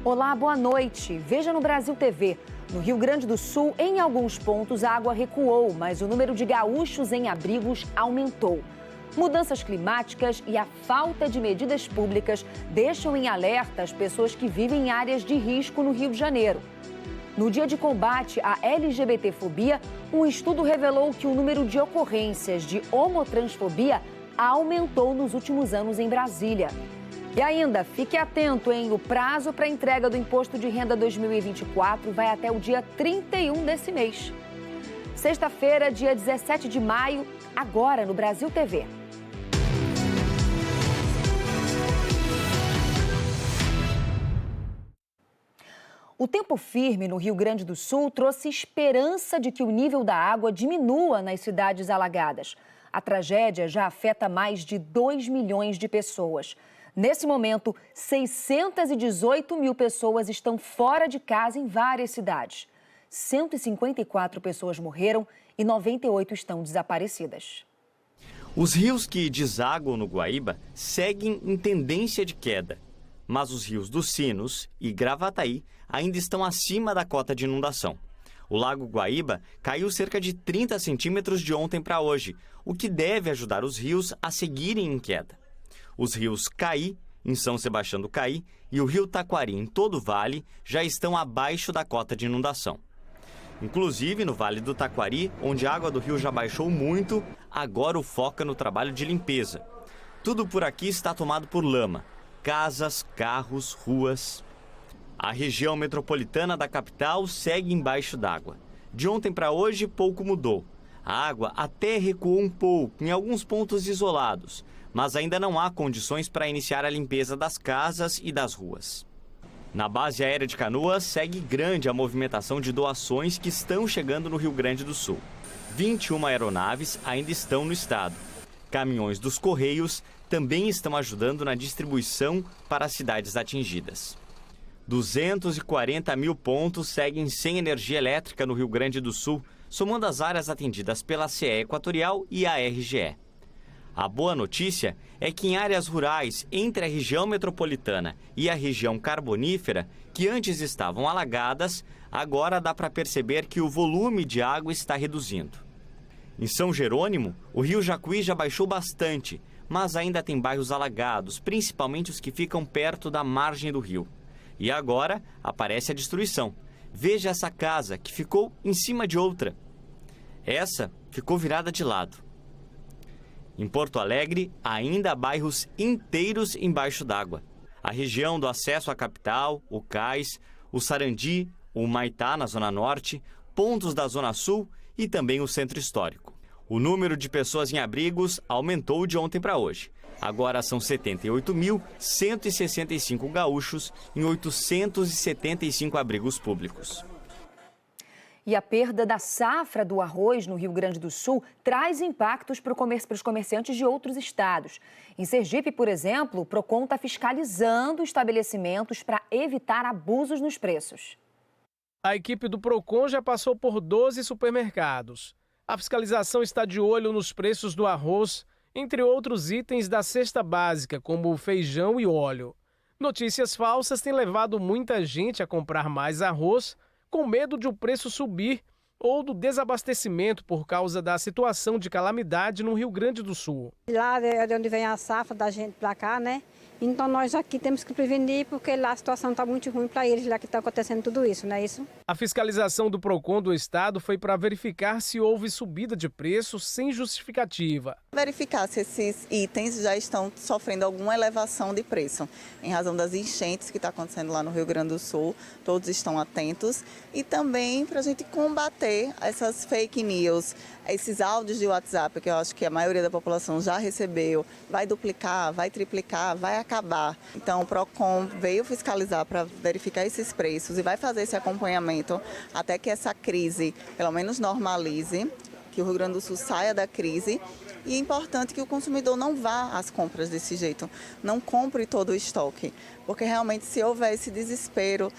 Olá, boa noite. Veja no Brasil TV. No Rio Grande do Sul, em alguns pontos, a água recuou, mas o número de gaúchos em abrigos aumentou. Mudanças climáticas e a falta de medidas públicas deixam em alerta as pessoas que vivem em áreas de risco no Rio de Janeiro. No dia de combate à LGBTfobia, um estudo revelou que o número de ocorrências de homotransfobia aumentou nos últimos anos em Brasília. E ainda, fique atento, hein? O prazo para a entrega do Imposto de Renda 2024 vai até o dia 31 desse mês. Sexta-feira, dia 17 de maio, agora no Brasil TV. O tempo firme no Rio Grande do Sul trouxe esperança de que o nível da água diminua nas cidades alagadas. A tragédia já afeta mais de 2 milhões de pessoas. Nesse momento, 618 mil pessoas estão fora de casa em várias cidades. 154 pessoas morreram e 98 estão desaparecidas. Os rios que desaguam no Guaíba seguem em tendência de queda, mas os rios dos Sinos e Gravataí ainda estão acima da cota de inundação. O Lago Guaíba caiu cerca de 30 centímetros de ontem para hoje, o que deve ajudar os rios a seguirem em queda. Os rios Caí, em São Sebastião do Caí, e o rio Taquari, em todo o vale, já estão abaixo da cota de inundação. Inclusive, no Vale do Taquari, onde a água do rio já baixou muito, agora o foco é no trabalho de limpeza. Tudo por aqui está tomado por lama. Casas, carros, ruas. A região metropolitana da capital segue embaixo d'água. De ontem para hoje, pouco mudou. A água até recuou um pouco em alguns pontos isolados, mas ainda não há condições para iniciar a limpeza das casas e das ruas. Na base aérea de Canoas, segue grande a movimentação de doações que estão chegando no Rio Grande do Sul. 21 aeronaves ainda estão no estado. Caminhões dos Correios também estão ajudando na distribuição para as cidades atingidas. 240 mil pontos seguem sem energia elétrica no Rio Grande do Sul, somando as áreas atendidas pela CE Equatorial e a RGE. A boa notícia é que em áreas rurais entre a região metropolitana e a região carbonífera, que antes estavam alagadas, agora dá para perceber que o volume de água está reduzindo. Em São Jerônimo, o rio Jacuí já baixou bastante, mas ainda tem bairros alagados, principalmente os que ficam perto da margem do rio. E agora aparece a destruição. Veja essa casa que ficou em cima de outra. Essa ficou virada de lado. Em Porto Alegre, ainda há bairros inteiros embaixo d'água. A região do acesso à capital, o Cais, o Sarandi, o Humaitá, na Zona Norte, pontos da Zona Sul e também o Centro Histórico. O número de pessoas em abrigos aumentou de ontem para hoje. Agora são 78.165 gaúchos em 875 abrigos públicos. E a perda da safra do arroz no Rio Grande do Sul traz impactos para os comerciantes de outros estados. Em Sergipe, por exemplo, o Procon está fiscalizando estabelecimentos para evitar abusos nos preços. A equipe do Procon já passou por 12 supermercados. A fiscalização está de olho nos preços do arroz, entre outros itens da cesta básica, como o feijão e óleo. Notícias falsas têm levado muita gente a comprar mais arroz, com medo de o preço subir ou do desabastecimento por causa da situação de calamidade no Rio Grande do Sul. Lá é de onde vem a safra da gente para cá, né? Então nós aqui temos que prevenir porque lá a situação está muito ruim para eles, lá que está acontecendo tudo isso, não é isso? A fiscalização do Procon do estado foi para verificar se houve subida de preço sem justificativa. Verificar se esses itens já estão sofrendo alguma elevação de preço. Em razão das enchentes que está acontecendo lá no Rio Grande do Sul, todos estão atentos. E também para a gente combater essas fake news, esses áudios de WhatsApp, que eu acho que a maioria da população já recebeu, vai duplicar, vai triplicar, vai acabar. Então o Procon veio fiscalizar para verificar esses preços e vai fazer esse acompanhamento até que essa crise, pelo menos normalize, que o Rio Grande do Sul saia da crise, E é importante que o consumidor não vá às compras desse jeito, não compre todo o estoque, porque realmente se houver esse desespero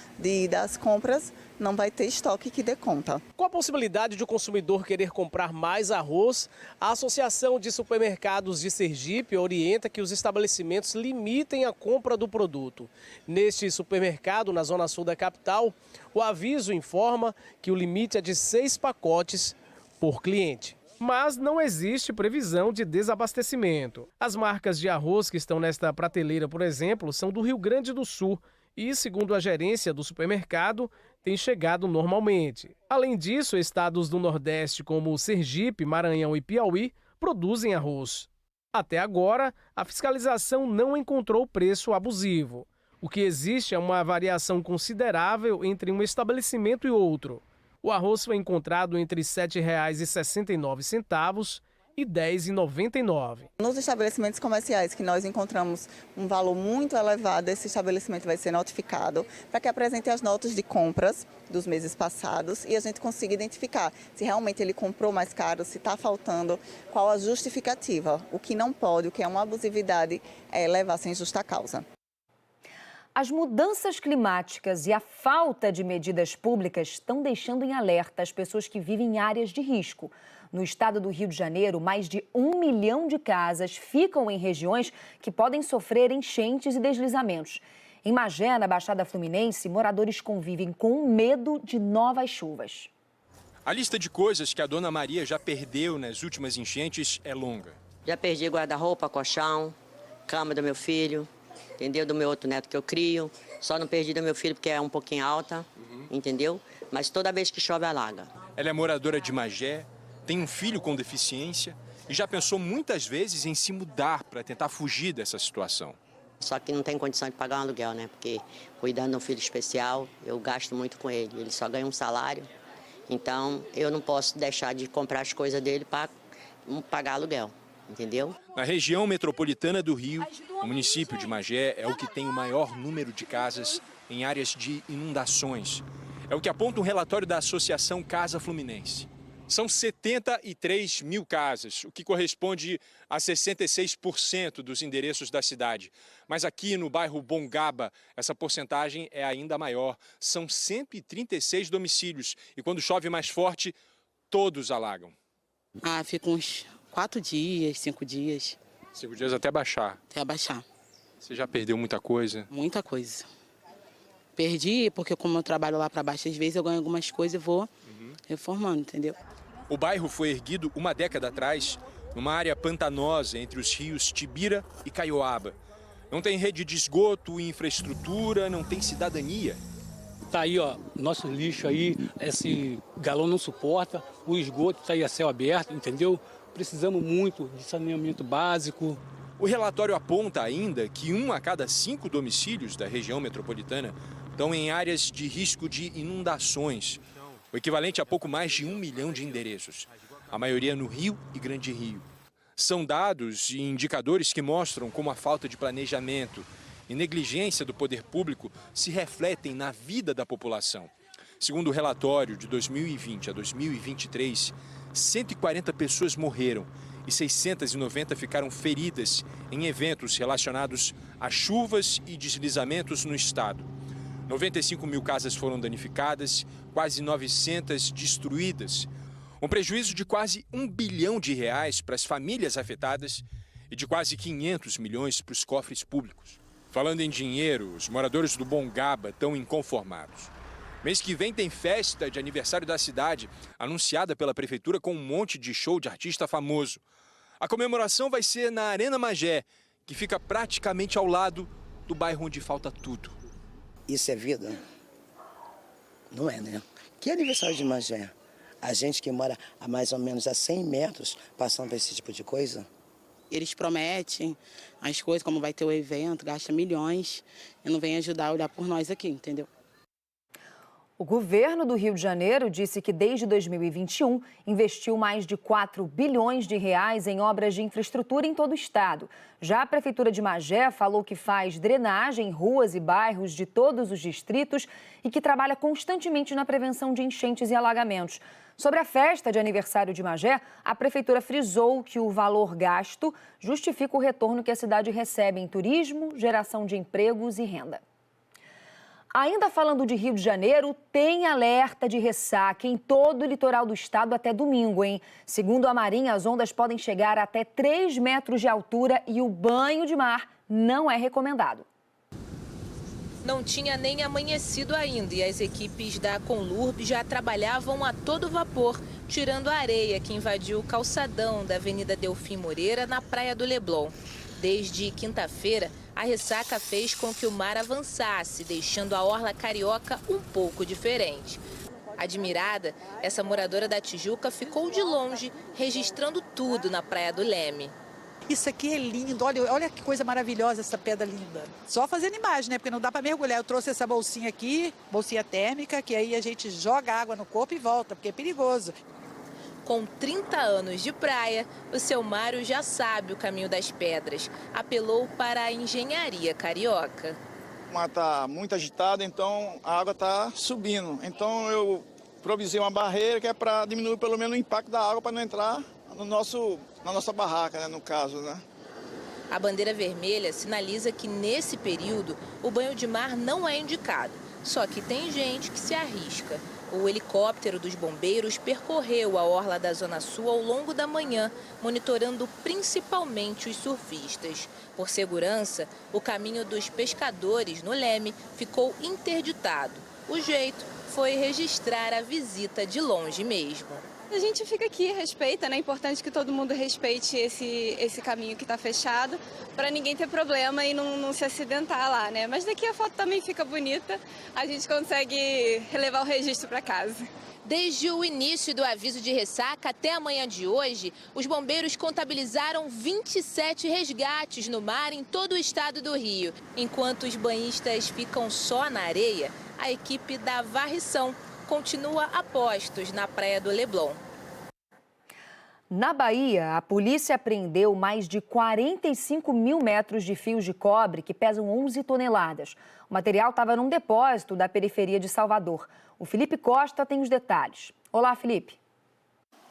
das compras, não vai ter estoque que dê conta. Com a possibilidade de o consumidor querer comprar mais arroz, a Associação de Supermercados de Sergipe orienta que os estabelecimentos limitem a compra do produto. Neste supermercado, na zona sul da capital, o aviso informa que o limite é de 6 pacotes por cliente. Mas não existe previsão de desabastecimento. As marcas de arroz que estão nesta prateleira, por exemplo, são do Rio Grande do Sul e, segundo a gerência do supermercado, têm chegado normalmente. Além disso, estados do Nordeste como Sergipe, Maranhão e Piauí produzem arroz. Até agora, a fiscalização não encontrou preço abusivo. O que existe é uma variação considerável entre um estabelecimento e outro. O arroz foi encontrado entre R$ 7,69 e R$ 10,99. Nos estabelecimentos comerciais que nós encontramos um valor muito elevado, esse estabelecimento vai ser notificado para que apresente as notas de compras dos meses passados e a gente consiga identificar se realmente ele comprou mais caro, se está faltando, qual a justificativa. O que não pode, o que é uma abusividade, é levar sem justa causa. As mudanças climáticas e a falta de medidas públicas estão deixando em alerta as pessoas que vivem em áreas de risco. No estado do Rio de Janeiro, mais de 1 milhão de casas ficam em regiões que podem sofrer enchentes e deslizamentos. Em Magé, na Baixada Fluminense, moradores convivem com medo de novas chuvas. A lista de coisas que a dona Maria já perdeu nas últimas enchentes é longa. Já perdi guarda-roupa, colchão, cama do meu filho, entendeu? Do meu outro neto que eu crio. Só não perdi do meu filho porque é um pouquinho alta, entendeu? Mas toda vez que chove, alaga. Ela é moradora de Magé, tem um filho com deficiência e já pensou muitas vezes em se mudar para tentar fugir dessa situação. Só que não tem condição de pagar um aluguel, né? Porque cuidando de um filho especial, eu gasto muito com ele. Ele só ganha um salário, então eu não posso deixar de comprar as coisas dele para pagar aluguel, entendeu? Na região metropolitana do Rio, o município de Magé é o que tem o maior número de casas em áreas de inundações. É o que aponta um relatório da Associação Casa Fluminense. São 73 mil casas, o que corresponde a 66% dos endereços da cidade. Mas aqui no bairro Bongaba, essa porcentagem é ainda maior. São 136 domicílios e quando chove mais forte, todos alagam. Fica uns 4 dias, 5 dias. 5 dias até baixar. Até abaixar. Você já perdeu muita coisa? Muita coisa. Perdi porque como eu trabalho lá para baixo, às vezes eu ganho algumas coisas e vou reformando, entendeu? O bairro foi erguido uma década atrás, numa área pantanosa entre os rios Tibira e Caioaba. Não tem rede de esgoto, infraestrutura, não tem cidadania. Tá aí, ó, nosso lixo aí, esse galão não suporta, o esgoto tá aí a céu aberto, entendeu? Precisamos muito de saneamento básico. O relatório aponta ainda que 1 a cada 5 domicílios da região metropolitana estão em áreas de risco de inundações, o equivalente a pouco mais de 1 milhão de endereços, a maioria no Rio e Grande Rio. São dados e indicadores que mostram como a falta de planejamento e negligência do poder público se refletem na vida da população. Segundo o relatório de 2020 a 2023, 140 pessoas morreram e 690 ficaram feridas em eventos relacionados a chuvas e deslizamentos no estado. 95 mil casas foram danificadas, quase 900 destruídas. Um prejuízo de quase R$1 bilhão para as famílias afetadas e de quase 500 milhões para os cofres públicos. Falando em dinheiro, os moradores do Bongaba estão inconformados. Mês que vem tem festa de aniversário da cidade, anunciada pela prefeitura com um monte de show de artista famoso. A comemoração vai ser na Arena Magé, que fica praticamente ao lado do bairro onde falta tudo. Isso é vida? Não é, né? Que aniversário de Magé? A gente que mora a mais ou menos a 100 metros passando por esse tipo de coisa? Eles prometem as coisas, como vai ter o evento, gasta milhões e não vem ajudar a olhar por nós aqui, entendeu? O governo do Rio de Janeiro disse que desde 2021 investiu mais de 4 bilhões de reais em obras de infraestrutura em todo o estado. Já a Prefeitura de Magé falou que faz drenagem em ruas e bairros de todos os distritos e que trabalha constantemente na prevenção de enchentes e alagamentos. Sobre a festa de aniversário de Magé, a Prefeitura frisou que o valor gasto justifica o retorno que a cidade recebe em turismo, geração de empregos e renda. Ainda falando de Rio de Janeiro, tem alerta de ressaca em todo o litoral do estado até domingo, hein? Segundo a Marinha, as ondas podem chegar até 3 metros de altura e o banho de mar não é recomendado. Não tinha nem amanhecido ainda e as equipes da Conlurb já trabalhavam a todo vapor, tirando a areia que invadiu o calçadão da Avenida Delfim Moreira, na Praia do Leblon. Desde quinta-feira, a ressaca fez com que o mar avançasse, deixando a orla carioca um pouco diferente. Admirada, essa moradora da Tijuca ficou de longe, registrando tudo na Praia do Leme. Isso aqui é lindo, olha que coisa maravilhosa essa pedra linda. Só fazendo imagem, né? Porque não dá para mergulhar. Eu trouxe essa bolsinha aqui, bolsinha térmica, que aí a gente joga água no corpo e volta, porque é perigoso. Com 30 anos de praia, o seu Mário já sabe o caminho das pedras. Apelou para a engenharia carioca. O mar está muito agitado, então a água está subindo. Então eu provisei uma barreira que é para diminuir pelo menos o impacto da água para não entrar na nossa barraca, né, no caso, né? A bandeira vermelha sinaliza que nesse período o banho de mar não é indicado. Só que tem gente que se arrisca. O helicóptero dos bombeiros percorreu a orla da Zona Sul ao longo da manhã, monitorando principalmente os surfistas. Por segurança, o caminho dos pescadores no Leme ficou interditado. O jeito foi registrar a visita de longe mesmo. A gente fica aqui, respeita, né? É importante que todo mundo respeite esse caminho que está fechado, para ninguém ter problema e não se acidentar lá, né? Mas daqui a foto também fica bonita, a gente consegue levar o registro para casa. Desde o início do aviso de ressaca até a manhã de hoje, os bombeiros contabilizaram 27 resgates no mar em todo o estado do Rio. Enquanto os banhistas ficam só na areia, a equipe da varrição continua a postos na Praia do Leblon. Na Bahia, a polícia apreendeu mais de 45 mil metros de fios de cobre que pesam 11 toneladas. O material estava num depósito da periferia de Salvador. O Felipe Costa tem os detalhes. Olá, Felipe.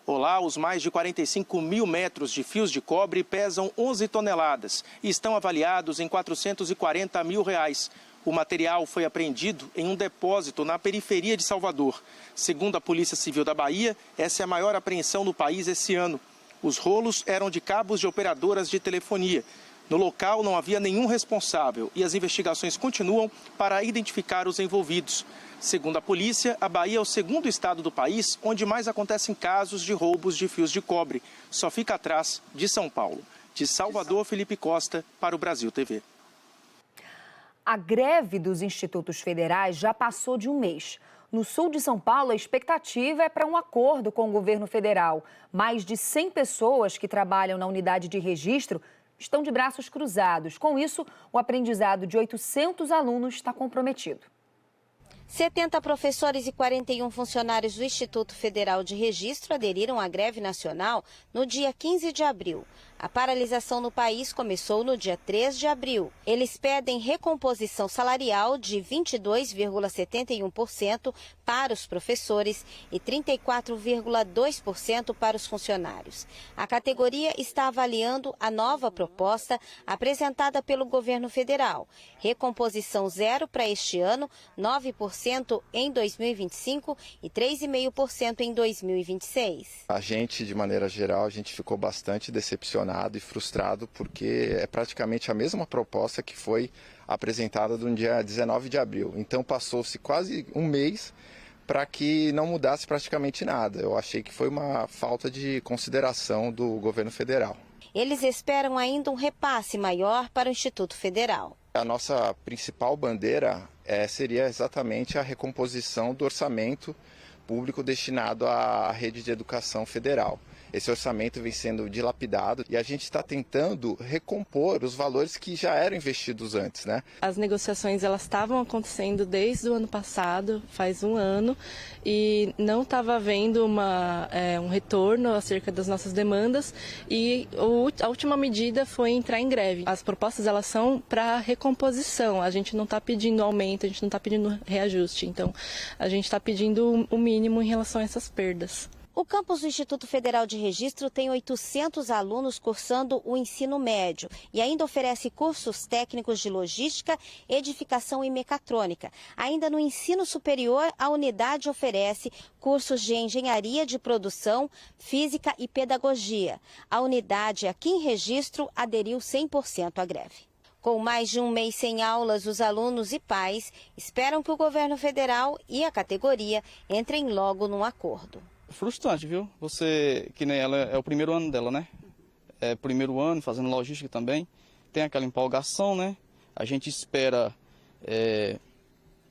Olá, os mais de 45 mil metros de fios de cobre pesam 11 toneladas e estão avaliados em R$440 mil. O material foi apreendido em um depósito na periferia de Salvador. Segundo a Polícia Civil da Bahia, essa é a maior apreensão no país esse ano. Os rolos eram de cabos de operadoras de telefonia. No local não havia nenhum responsável e as investigações continuam para identificar os envolvidos. Segundo a polícia, a Bahia é o segundo estado do país onde mais acontecem casos de roubos de fios de cobre. Só fica atrás de São Paulo. De Salvador, Felipe Costa, para o Brasil TV. A greve dos institutos federais já passou de um mês. No sul de São Paulo, a expectativa é para um acordo com o governo federal. Mais de 100 pessoas que trabalham na unidade de registro estão de braços cruzados. Com isso, o aprendizado de 800 alunos está comprometido. 70 professores e 41 funcionários do Instituto Federal de Registro aderiram à greve nacional no dia 15 de abril. A paralisação no país começou no dia 3 de abril. Eles pedem recomposição salarial de 22,71% para os professores e 34,2% para os funcionários. A categoria está avaliando a nova proposta apresentada pelo governo federal. Recomposição zero para este ano, 9% em 2025 e 3,5% em 2026. A gente, de maneira geral, a gente ficou bastante decepcionado e frustrado porque é praticamente a mesma proposta que foi apresentada no dia 19 de abril. Então passou-se quase um mês para que não mudasse praticamente nada. Eu achei que foi uma falta de consideração do governo federal. Eles esperam ainda um repasse maior para o Instituto Federal. A nossa principal bandeira seria exatamente a recomposição do orçamento público destinado à rede de educação federal. esse orçamento vem sendo dilapidado e a gente está tentando recompor os valores que já eram investidos antes, né? As negociações elas estavam acontecendo desde o ano passado, faz um ano, e não estava havendo um retorno acerca das nossas demandas, e a última medida foi entrar em greve. As propostas elas são para recomposição, a gente não está pedindo aumento, a gente não está pedindo reajuste, então a gente está pedindo o mínimo em relação a essas perdas. O campus do Instituto Federal de Registro tem 800 alunos cursando o ensino médio e ainda oferece cursos técnicos de logística, edificação e mecatrônica. Ainda no ensino superior, a unidade oferece cursos de engenharia de produção, física e pedagogia. A unidade aqui em Registro aderiu 100% à greve. Com mais de um mês sem aulas, os alunos e pais esperam que o governo federal e a categoria entrem logo num acordo. Frustrante, viu? Você, que nem ela, é o primeiro ano dela, né? É primeiro ano, fazendo logística também. Tem aquela empolgação, né? A gente espera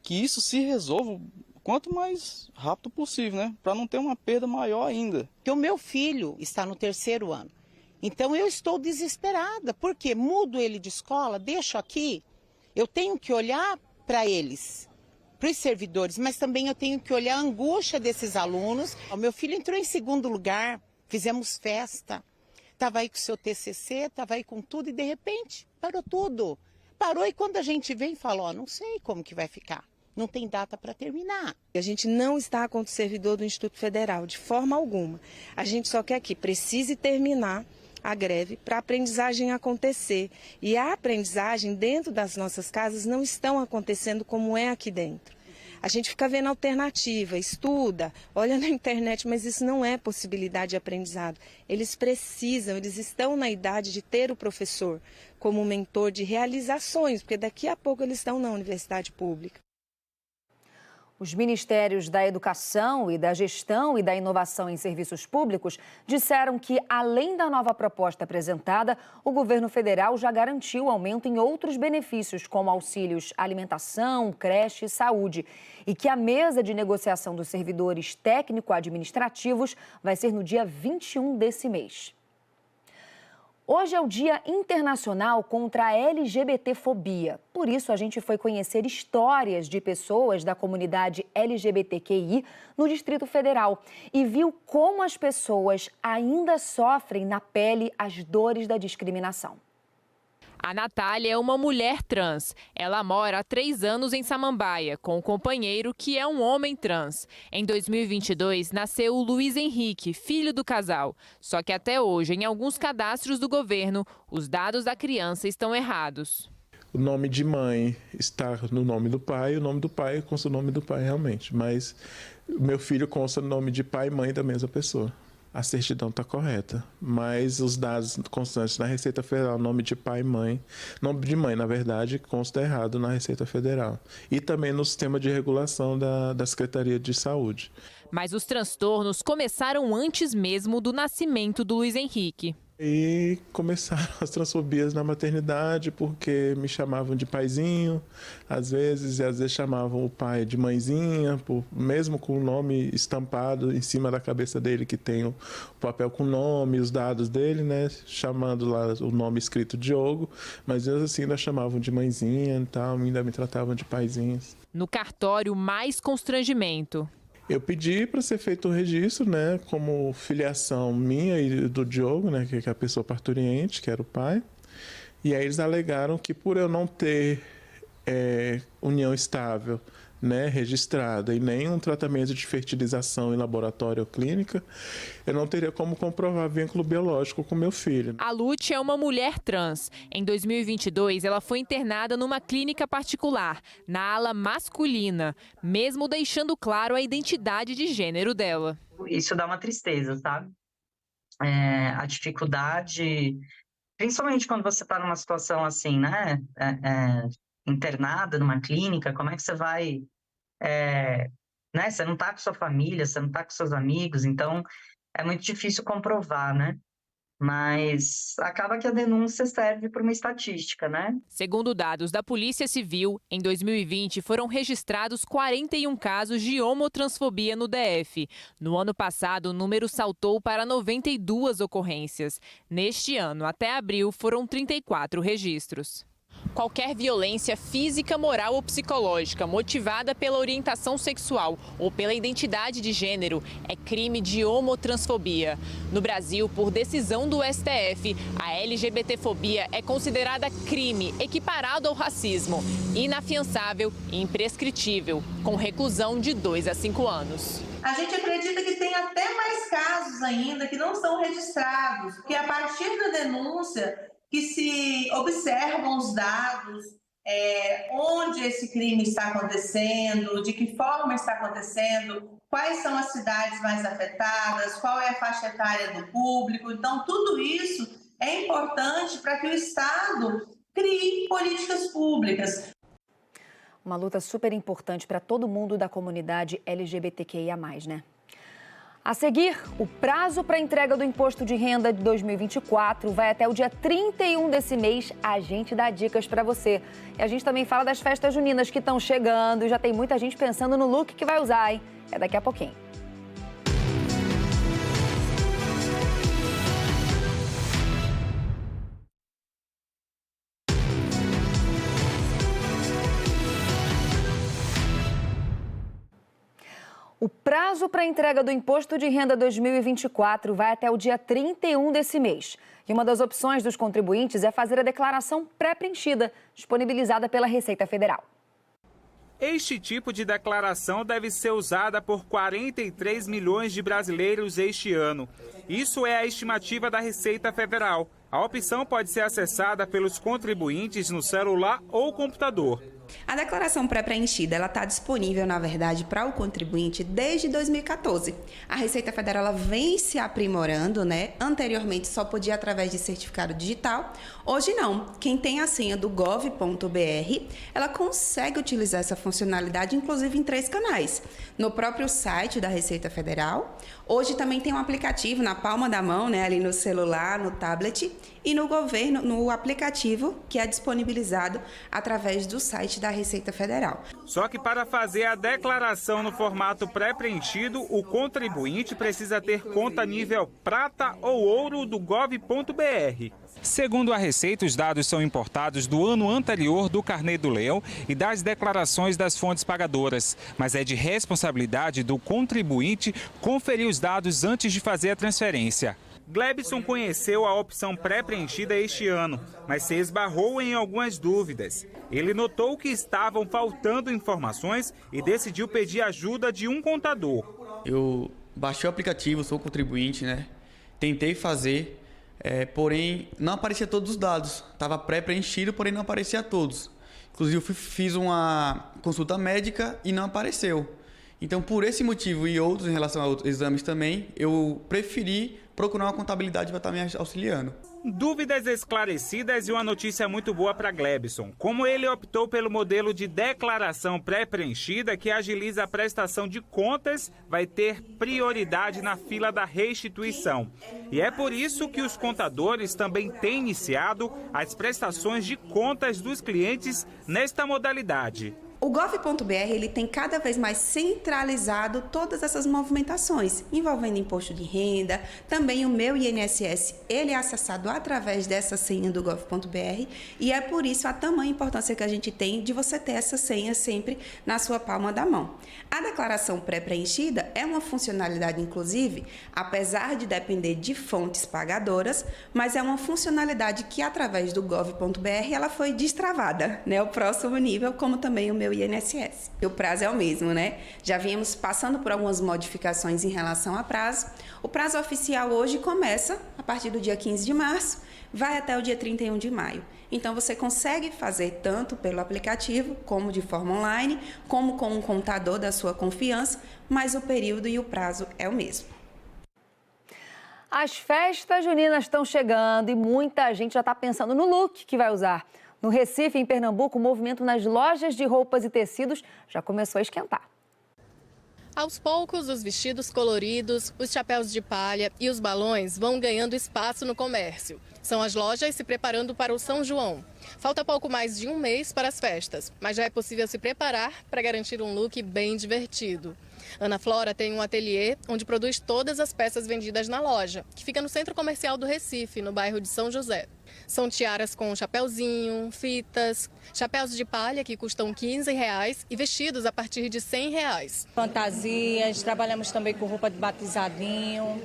que isso se resolva quanto mais rápido possível, né? Para não ter uma perda maior ainda. O meu filho está no terceiro ano. Então eu estou desesperada, porque mudo ele de escola, deixo aqui, eu tenho que olhar para eles, para os servidores, mas também eu tenho que olhar a angústia desses alunos. O meu filho entrou em segundo lugar, fizemos festa, estava aí com o seu TCC, estava aí com tudo e de repente parou tudo. Parou e quando a gente vem e fala, não sei como que vai ficar. Não tem data para terminar. A gente não está contra o servidor do Instituto Federal, de forma alguma. A gente só quer que precise terminar a greve para a aprendizagem acontecer. E a aprendizagem dentro das nossas casas não estão acontecendo como é aqui dentro. A gente fica vendo alternativa, estuda, olha na internet, mas isso não é possibilidade de aprendizado. Eles precisam, eles estão na idade de ter o professor como mentor de realizações, porque daqui a pouco eles estão na universidade pública. Os Ministérios da Educação e da Gestão e da Inovação em Serviços Públicos disseram que, além da nova proposta apresentada, o governo federal já garantiu aumento em outros benefícios, como auxílios alimentação, creche e saúde, e que a mesa de negociação dos servidores técnico-administrativos vai ser no dia 21 desse mês. Hoje é o Dia Internacional contra a LGBTfobia. Por isso, a gente foi conhecer histórias de pessoas da comunidade LGBTQI no Distrito Federal e viu como as pessoas ainda sofrem na pele as dores da discriminação. A Natália é uma mulher trans. Ela mora há 3 anos em Samambaia, com o companheiro que é um homem trans. Em 2022, nasceu o Luiz Henrique, filho do casal. Só que até hoje, em alguns cadastros do governo, os dados da criança estão errados. O nome de mãe está no nome do pai, o nome do pai consta o nome do pai realmente. Mas o meu filho consta o nome de pai e mãe da mesma pessoa. A certidão está correta, mas os dados constantes na Receita Federal, nome de pai e mãe, nome de mãe, na verdade, consta errado na Receita Federal. E também no sistema de regulação da Secretaria de Saúde. Mas os transtornos começaram antes mesmo do nascimento do Luiz Henrique. E começaram as transfobias na maternidade, porque me chamavam de paizinho, às vezes chamavam o pai de mãezinha, mesmo com o nome estampado em cima da cabeça dele, que tem o papel com o nome, os dados dele, né, chamando lá o nome escrito Diogo, mas eles assim ainda chamavam de mãezinha e tal, ainda me tratavam de paizinhos. No cartório, mais constrangimento. Eu pedi para ser feito o registro, né, como filiação minha e do Diogo, né, que é a pessoa parturiente, que era o pai. E aí eles alegaram que por eu não ter união estável, né, registrada e nenhum tratamento de fertilização em laboratório ou clínica, eu não teria como comprovar vínculo biológico com meu filho. A Lute é uma mulher trans. Em 2022, ela foi internada numa clínica particular, na ala masculina, mesmo deixando claro a identidade de gênero dela. Isso dá uma tristeza, sabe? A dificuldade, principalmente quando você está numa situação assim, né? Internada numa clínica, como é que você vai... né? Você não está com sua família, você não está com seus amigos, então é muito difícil comprovar, né? Mas acaba que a denúncia serve para uma estatística, né? Segundo dados da Polícia Civil, em 2020 foram registrados 41 casos de homotransfobia no DF. No ano passado, o número saltou para 92 ocorrências. Neste ano, até abril, foram 34 registros. Qualquer violência física, moral ou psicológica motivada pela orientação sexual ou pela identidade de gênero é crime de homotransfobia. No Brasil, por decisão do STF, a LGBTfobia é considerada crime equiparado ao racismo, inafiançável e imprescritível, com reclusão de 2 a 5 anos. A gente acredita que tem até mais casos ainda que não são registrados, porque a partir da denúncia que se observam os dados, onde esse crime está acontecendo, de que forma está acontecendo, quais são as cidades mais afetadas, qual é a faixa etária do público. Então, tudo isso é importante para que o Estado crie políticas públicas. Uma luta super importante para todo mundo da comunidade LGBTQIA+, né? A seguir, o prazo para a entrega do Imposto de Renda de 2024 vai até o dia 31 desse mês. A gente dá dicas para você. E a gente também fala das festas juninas que estão chegando e já tem muita gente pensando no look que vai usar, hein? É daqui a pouquinho. O prazo para a entrega do Imposto de Renda 2024 vai até o dia 31 desse mês. E uma das opções dos contribuintes é fazer a declaração pré-preenchida, disponibilizada pela Receita Federal. Este tipo de declaração deve ser usada por 43 milhões de brasileiros este ano. Isso é a estimativa da Receita Federal. A opção pode ser acessada pelos contribuintes no celular ou computador. A declaração pré-preenchida está disponível, na verdade, para o contribuinte desde 2014. A Receita Federal ela vem se aprimorando, né? Anteriormente só podia através de certificado digital. Hoje não. Quem tem a senha do gov.br, ela consegue utilizar essa funcionalidade, inclusive em 3 canais. No próprio site da Receita Federal. Hoje também tem um aplicativo na palma da mão, né? Ali no celular, no tablet. E no governo, no aplicativo que é disponibilizado através do site da Receita Federal. Só que para fazer a declaração no formato pré-preenchido, o contribuinte precisa ter conta nível prata ou ouro do gov.br. Segundo a Receita, os dados são importados do ano anterior do Carnê do Leão e das declarações das fontes pagadoras, mas é de responsabilidade do contribuinte conferir os dados antes de fazer a transferência. Glebson conheceu a opção pré-preenchida este ano, mas se esbarrou em algumas dúvidas. Ele notou que estavam faltando informações e decidiu pedir ajuda de um contador. Eu baixei o aplicativo, sou contribuinte, né? Tentei fazer, porém não aparecia todos os dados. Estava pré-preenchido, porém não aparecia todos. Inclusive eu fiz uma consulta médica e não apareceu. Então, por esse motivo e outros em relação a outros exames também, eu preferi procurar uma contabilidade para estar me auxiliando. Dúvidas esclarecidas e uma notícia muito boa para Glebson. Como ele optou pelo modelo de declaração pré-preenchida que agiliza a prestação de contas, vai ter prioridade na fila da restituição. E é por isso que os contadores também têm iniciado as prestações de contas dos clientes nesta modalidade. O gov.br ele tem cada vez mais centralizado todas essas movimentações, envolvendo imposto de renda, também o meu INSS, ele é acessado através dessa senha do gov.br e é por isso a tamanha importância que a gente tem de você ter essa senha sempre na sua palma da mão. A declaração pré-preenchida é uma funcionalidade, inclusive, apesar de depender de fontes pagadoras, mas é uma funcionalidade que através do gov.br ela foi destravada, né? O próximo nível, como também o meu INSS. O prazo é o mesmo, né? Já viemos passando por algumas modificações em relação a prazo. O prazo oficial hoje começa a partir do dia 15 de março, vai até o dia 31 de maio. Então, você consegue fazer tanto pelo aplicativo, como de forma online, como com um contador da sua confiança, mas o período e o prazo é o mesmo. As festas juninas estão chegando e muita gente já está pensando no look que vai usar. No Recife, em Pernambuco, o movimento nas lojas de roupas e tecidos já começou a esquentar. Aos poucos, os vestidos coloridos, os chapéus de palha e os balões vão ganhando espaço no comércio. São as lojas se preparando para o São João. Falta pouco mais de um mês para as festas, mas já é possível se preparar para garantir um look bem divertido. Ana Flora tem um ateliê onde produz todas as peças vendidas na loja, que fica no Centro Comercial do Recife, no bairro de São José. São tiaras com chapéuzinho, fitas, chapéus de palha que custam R$15 e vestidos a partir de R$100. Fantasias, trabalhamos também com roupa de batizadinho,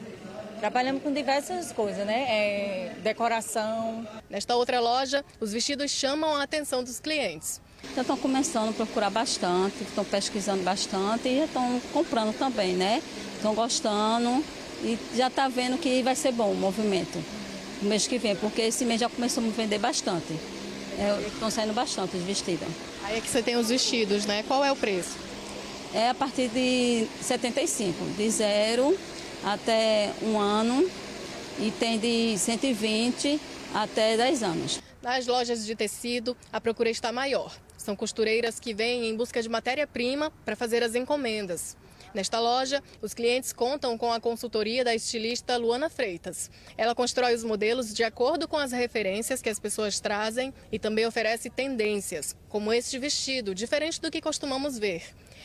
trabalhamos com diversas coisas, né? Decoração. Nesta outra loja, os vestidos chamam a atenção dos clientes. Já estão começando a procurar bastante, estão pesquisando bastante e já estão comprando também, né? Estão gostando e já está vendo que vai ser bom o movimento no mês que vem, porque esse mês já começou a vender bastante. Estão saindo bastante os vestidos. Aí é que você tem os vestidos, né? Qual é o preço? É a partir de 75, de 0 até 1 ano e tem de 120 até 10 anos. Nas lojas de tecido, a procura está maior. São costureiras que vêm em busca de matéria-prima para fazer as encomendas. Nesta loja, os clientes contam com a consultoria da estilista Luana Freitas. Ela constrói os modelos de acordo com as referências que as pessoas trazem e também oferece tendências, como este vestido, diferente do que costumamos ver.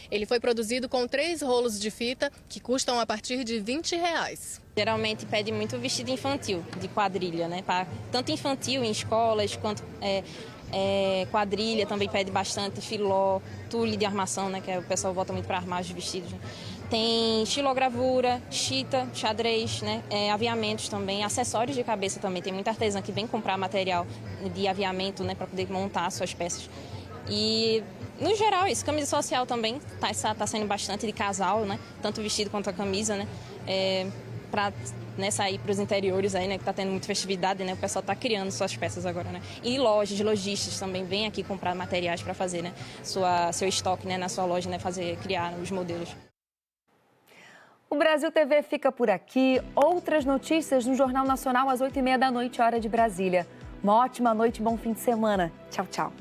Ele foi produzido com 3 rolos de fita, que custam a partir de R$20. Geralmente pede muito vestido infantil, de quadrilha, né? Tanto infantil em escolas, quanto quadrilha também pede bastante, filó, tule de armação, né? Que o pessoal volta muito para armar os vestidos. Tem xilogravura, chita, xadrez, né? Aviamentos também, acessórios de cabeça também. Tem muita artesã que vem comprar material de aviamento, né? Para poder montar as suas peças. E, no geral, isso, camisa social também tá saindo bastante de casal, né? Tanto o vestido quanto a camisa, né? Para sair para os interiores aí, né? Que tá tendo muita festividade, né? O pessoal tá criando suas peças agora, né? E lojas, lojistas também vêm aqui comprar materiais para fazer, né? Seu estoque, né? Na sua loja, né? Criar os modelos. O Brasil TV fica por aqui. Outras notícias no Jornal Nacional às 8h30 da noite, hora de Brasília. Uma ótima noite, bom fim de semana. Tchau, tchau.